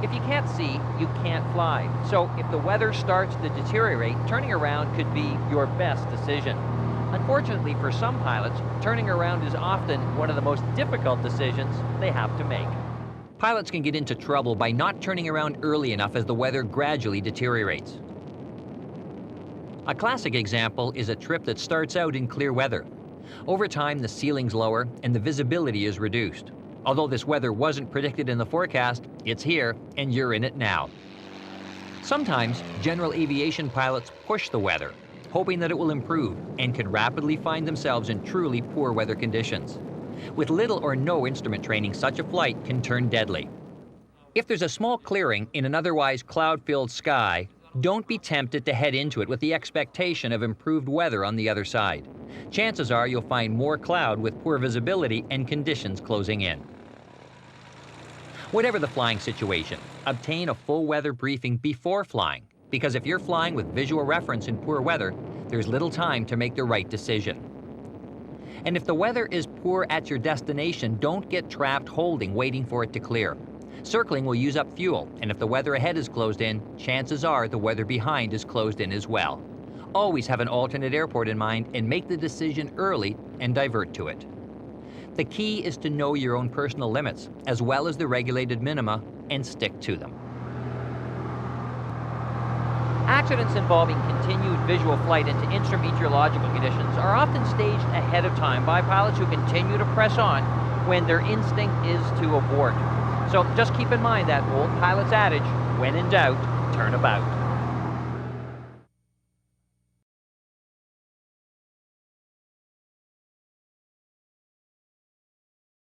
If you can't see, you can't fly. So if the weather starts to deteriorate, turning around could be your best decision. Unfortunately for some pilots, turning around is often one of the most difficult decisions they have to make. Pilots can get into trouble by not turning around early enough as the weather gradually deteriorates. A classic example is a trip that starts out in clear weather. Over time, the ceiling's lower and the visibility is reduced. Although this weather wasn't predicted in the forecast, it's here and you're in it now. Sometimes, general aviation pilots push the weather, hoping that it will improve, and can rapidly find themselves in truly poor weather conditions. With little or no instrument training, such a flight can turn deadly. If there's a small clearing in an otherwise cloud-filled sky, don't be tempted to head into it with the expectation of improved weather on the other side. Chances are you'll find more cloud with poor visibility and conditions closing in. Whatever the flying situation, obtain a full weather briefing before flying, because if you're flying with visual reference in poor weather, there's little time to make the right decision. And if the weather is poor at your destination, don't get trapped holding, waiting for it to clear. Circling will use up fuel, and if the weather ahead is closed in, chances are the weather behind is closed in as well. Always have an alternate airport in mind and make the decision early and divert to it. The key is to know your own personal limits, as well as the regulated minima, and stick to them. Accidents involving continued visual flight into intrameteorological conditions are often staged ahead of time by pilots who continue to press on when their instinct is to abort. So just keep in mind that old pilot's adage, when in doubt, turn about.